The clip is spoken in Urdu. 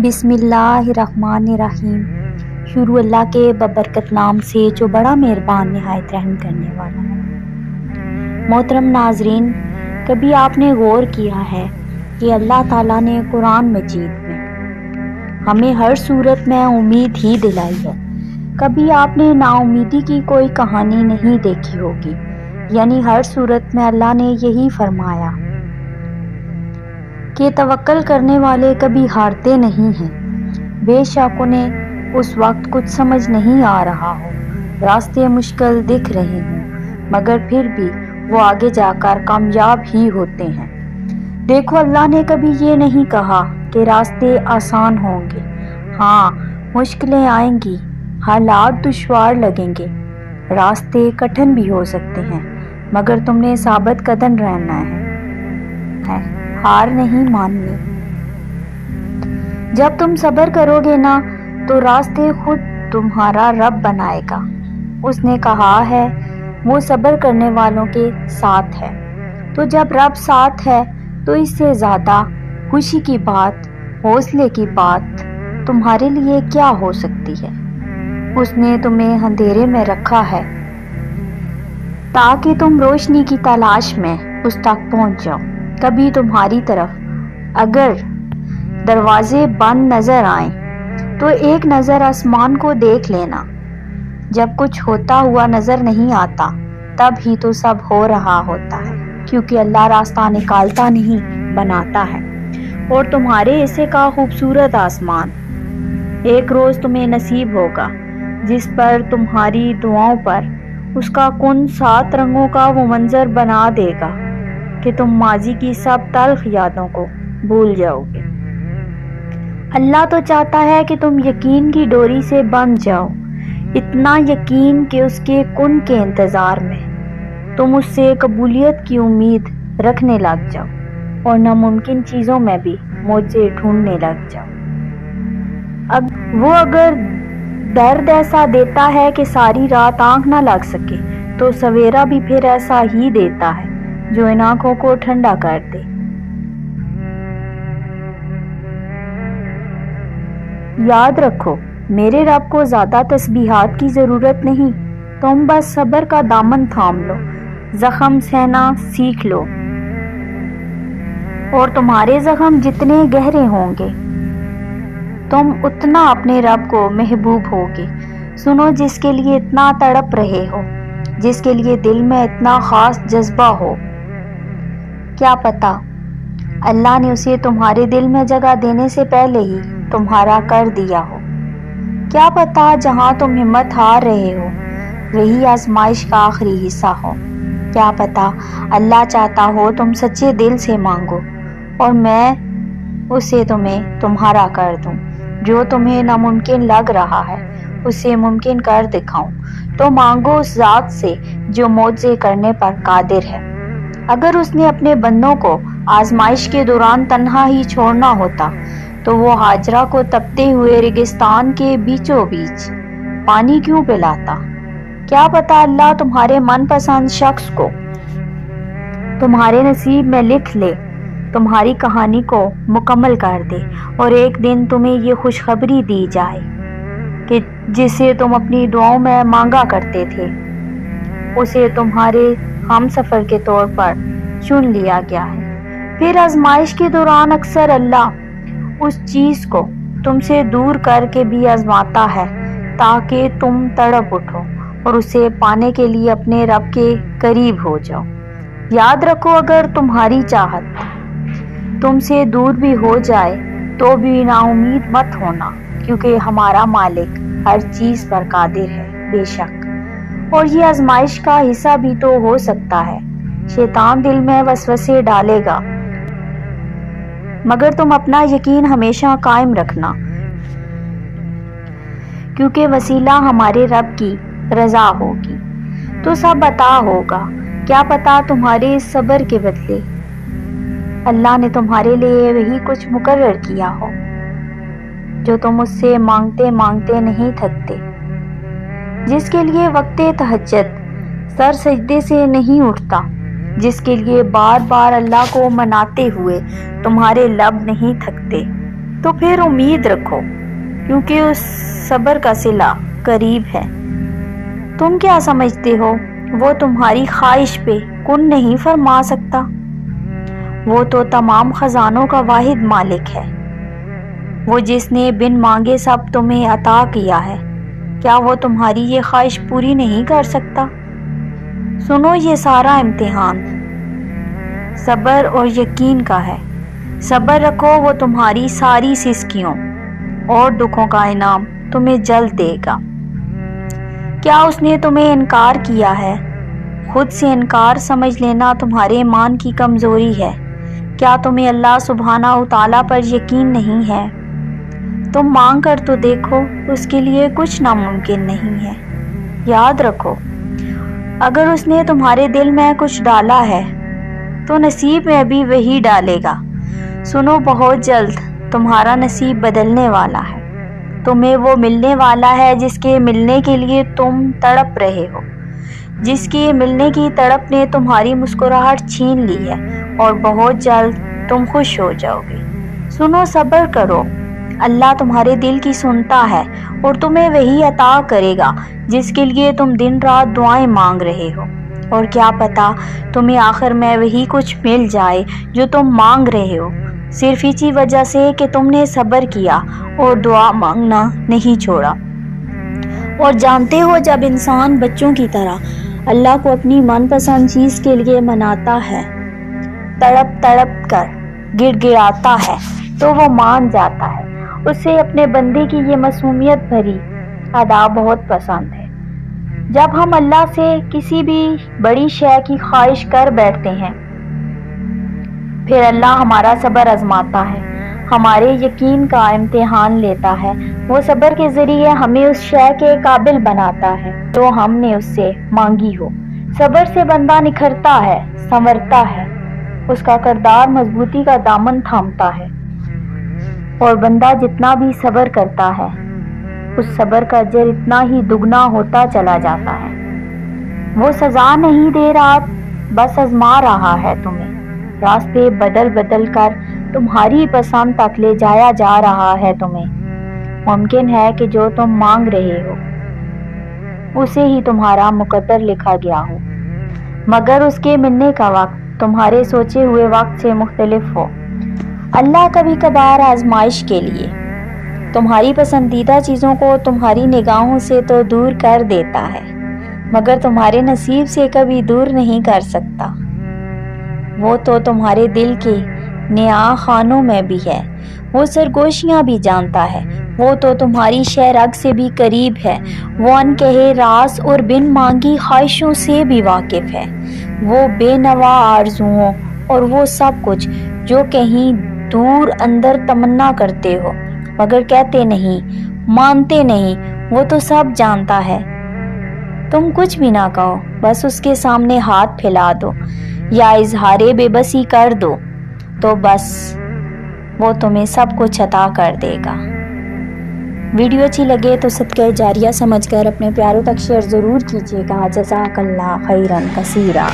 بسم اللہ الرحمن الرحیم۔ شروع اللہ کے ببرکت نام سے جو بڑا مہربان نہایت رحم کرنے والا ہے۔ محترم ناظرین، کبھی آپ نے غور کیا ہے کہ اللہ تعالیٰ نے قرآن مجید میں ہمیں ہر صورت میں امید ہی دلائی ہے۔ کبھی آپ نے نا امیدی کی کوئی کہانی نہیں دیکھی ہوگی، یعنی ہر صورت میں اللہ نے یہی فرمایا کہ توکل کرنے والے کبھی ہارتے نہیں ہیں۔ بے شک انہیں اس وقت کچھ سمجھ نہیں آ رہا ہو، راستے مشکل دکھ رہے ہوں، مگر پھر بھی وہ آگے جا کر کامیاب ہی ہوتے ہیں۔ دیکھو، اللہ نے کبھی یہ نہیں کہا کہ راستے آسان ہوں گے۔ ہاں، مشکلیں آئیں گی، حالات دشوار لگیں گے، راستے کٹھن بھی ہو سکتے ہیں، مگر تم نے ثابت قدم رہنا ہے، ہار نہیں ماننی۔ جب تم صبر کرو گے نا تو راستے خود تمہارا رب بنائے گا۔ اس نے کہا ہے وہ صبر کرنے والوں کے ساتھ ہے۔ تو جب رب ساتھ ہے تو اس سے زیادہ خوشی کی بات، حوصلے کی بات تمہارے لیے کیا ہو سکتی ہے؟ اس نے تمہیں اندھیرے میں رکھا ہے تاکہ تم روشنی کی تلاش میں اس تک پہنچ جاؤ۔ کبھی تمہاری طرف اگر دروازے بند نظر آئیں تو ایک نظر آسمان کو دیکھ لینا۔ جب کچھ ہوتا ہوا نظر نہیں آتا تب ہی تو سب ہو رہا ہوتا ہے، کیونکہ اللہ راستہ نکالتا نہیں، بناتا ہے۔ اور تمہارے حصے کا خوبصورت آسمان ایک روز تمہیں نصیب ہوگا، جس پر تمہاری دعاؤں پر اس کا کن 7 رنگوں کا وہ منظر بنا دے گا کہ تم ماضی کی سب تلخ یادوں کو بھول جاؤ گے۔ اللہ تو چاہتا ہے کہ تم یقین کی ڈوری سے بندھ جاؤ، اتنا یقین کہ اس کے کن کے انتظار میں تم اس سے قبولیت کی امید رکھنے لگ جاؤ اور ناممکن چیزوں میں بھی معجزے ڈھونڈنے لگ جاؤ۔ اب وہ اگر درد ایسا دیتا ہے کہ ساری رات آنکھ نہ لگ سکے تو سویرا بھی پھر ایسا ہی دیتا ہے جو ان آنکھوں کو ٹھنڈا کر دے۔ یاد رکھو، میرے رب کو زیادہ تسبیحات کی ضرورت نہیں، تم بس صبر کا دامن تھام لو، زخم سہنا سیکھ لو، اور تمہارے زخم جتنے گہرے ہوں گے تم اتنا اپنے رب کو محبوب ہوگے۔ سنو، جس کے لیے اتنا تڑپ رہے ہو، جس کے لیے دل میں اتنا خاص جذبہ ہو، کیا پتا اللہ نے اسے تمہارے دل میں جگہ دینے سے پہلے ہی تمہارا کر دیا ہو۔ کیا پتا جہاں تم ہمت ہار رہے ہو وہی آزمائش کا آخری حصہ ہو۔ کیا پتا اللہ چاہتا ہو تم سچے دل سے مانگو اور میں اسے تمہیں تمہارا کر دوں۔ جو تمہیں ناممکن لگ رہا ہے اسے ممکن کر دکھاؤں، تو مانگو اس ذات سے جو معجزے کرنے پر قادر ہے۔ اگر اس نے اپنے بندوں کو آزمائش کے دوران تنہا ہی چھوڑنا ہوتا تو وہ ہاجرہ کو تپتے ہوئے ریگستان کے بیچوں بیچ پانی کیوں پلاتا؟ کیا پتا اللہ تمہارے من پسند شخص کو تمہارے نصیب میں لکھ لے، تمہاری کہانی کو مکمل کر دے، اور ایک دن تمہیں یہ خوشخبری دی جائے کہ جسے تم اپنی دعاؤں میں مانگا کرتے تھے اسے تمہارے ہم سفر کے طور پر چن لیا گیا ہے۔ پھر آزمائش کے دوران اکثر اللہ اس چیز کو تم سے دور کر کے بھی آزماتا ہے تاکہ تم تڑپ اٹھو اور اسے پانے کے لیے اپنے رب کے قریب ہو جاؤ۔ یاد رکھو، اگر تمہاری چاہت تم سے دور بھی ہو جائے تو بھی نا امید مت ہونا، کیونکہ ہمارا مالک ہر چیز پر قادر ہے بے شک۔ اور یہ آزمائش کا حصہ بھی تو ہو سکتا ہے، شیطان دل میں وسوسے ڈالے گا، مگر تم اپنا یقین ہمیشہ قائم رکھنا، کیونکہ وسیلہ ہمارے رب کی رضا ہوگی تو سب عطا ہوگا۔ کیا پتا تمہارے اس صبر کے بدلے اللہ نے تمہارے لیے وہی کچھ مقرر کیا ہو جو تم اس سے مانگتے مانگتے نہیں تھکتے، جس کے لیے وقت تہجد سر سجدے سے نہیں اٹھتا، جس کے لیے بار بار اللہ کو مناتے ہوئے تمہارے لب نہیں تھکتے۔ تو پھر امید رکھو، کیونکہ اس صبر کا صلہ قریب ہے۔ تم کیا سمجھتے ہو وہ تمہاری خواہش پہ کن نہیں فرما سکتا؟ وہ تو تمام خزانوں کا واحد مالک ہے، وہ جس نے بن مانگے سب تمہیں عطا کیا ہے۔ کیا وہ تمہاری یہ خواہش پوری نہیں کر سکتا؟ سنو، یہ سارا امتحان صبر اور یقین کا ہے۔ صبر رکھو، وہ تمہاری ساری سستیوں اور دکھوں کا انعام تمہیں جلد دے گا۔ کیا اس نے تمہیں انکار کیا ہے؟ خود سے انکار سمجھ لینا تمہارے ایمان کی کمزوری ہے۔ کیا تمہیں اللہ سبحانہ و تعالیٰ پر یقین نہیں ہے؟ تم مانگ کر تو دیکھو، اس کے لیے کچھ ناممکن نہیں ہے۔ یاد رکھو، اگر اس نے تمہارے دل میں کچھ ڈالا ہے تو نصیب میں بھی وہی ڈالے گا۔ سنو، بہت جلد تمہارا نصیب بدلنے والا ہے۔ تمہیں وہ ملنے والا ہے جس کے ملنے کے لیے تم تڑپ رہے ہو، جس کے ملنے کی تڑپ نے تمہاری مسکراہٹ چھین لی ہے، اور بہت جلد تم خوش ہو جاؤ گے۔ سنو، صبر کرو، اللہ تمہارے دل کی سنتا ہے اور تمہیں وہی عطا کرے گا جس کے لیے تم دن رات دعائیں مانگ رہے ہو۔ اور کیا پتا تمہیں آخر میں وہی کچھ مل جائے جو تم مانگ رہے ہو، صرف اسی وجہ سے کہ تم نے صبر کیا اور دعا مانگنا نہیں چھوڑا۔ اور جانتے ہو، جب انسان بچوں کی طرح اللہ کو اپنی من پسند چیز کے لیے مناتا ہے، تڑپ تڑپ کر گڑ گڑاتا ہے، تو وہ مان جاتا ہے۔ اسے اپنے بندے کی یہ معصومیت بھری ادا بہت پسند ہے۔ جب ہم اللہ سے کسی بھی بڑی شے کی خواہش کر بیٹھتے ہیں، پھر اللہ ہمارا صبر آزماتا ہے، ہمارے یقین کا امتحان لیتا ہے۔ وہ صبر کے ذریعے ہمیں اس شے کے قابل بناتا ہے جو ہم نے اس سے مانگی ہو۔ صبر سے بندہ نکھرتا ہے، سنورتا ہے، اس کا کردار مضبوطی کا دامن تھامتا ہے، اور بندہ جتنا بھی صبر کرتا ہے، اس صبر کا اجر اتنا ہی دگنا ہوتا چلا جاتا ہے۔ وہ سزا نہیں دے رہا، بس آزما رہا ہے تمہیں، راستے بدل بدل کر تمہاری پسند تک لے جایا جا رہا ہے تمہیں۔ ممکن ہے کہ جو تم مانگ رہے ہو اسے ہی تمہارا مقدر لکھا گیا ہو، مگر اس کے ملنے کا وقت تمہارے سوچے ہوئے وقت سے مختلف ہو۔ اللہ کبھی کبھار آزمائش کے لیے تمہاری پسندیدہ چیزوں کو تمہاری نگاہوں سے تو دور کر دیتا ہے، مگر تمہارے نصیب سے کبھی دور نہیں کر سکتا۔ وہ تو تمہارے دل کے نیا خانوں میں بھی ہے، وہ سرگوشیاں بھی جانتا ہے، وہ تو تمہاری شہ رگ سے بھی قریب ہے، وہ انکہے راز اور بن مانگی خواہشوں سے بھی واقف ہے، وہ بے نوا آرزوؤں اور وہ سب کچھ جو کہیں دور اندر تمنا کرتے ہو مگر کہتے نہیں، مانتے نہیں، وہ تو سب جانتا ہے۔ تم کچھ بھی نہ کہو، بس اس کے سامنے ہاتھ پھیلا دو یا اظہار بے بسی کر دو، تو بس وہ تمہیں سب کچھ عطا کر دے گا۔ ویڈیو اچھی لگے تو صدقہ جاریہ سمجھ کر اپنے پیاروں تک شیئر ضرور کیجیے گا۔ جزاک اللہ خیرا کثیرا۔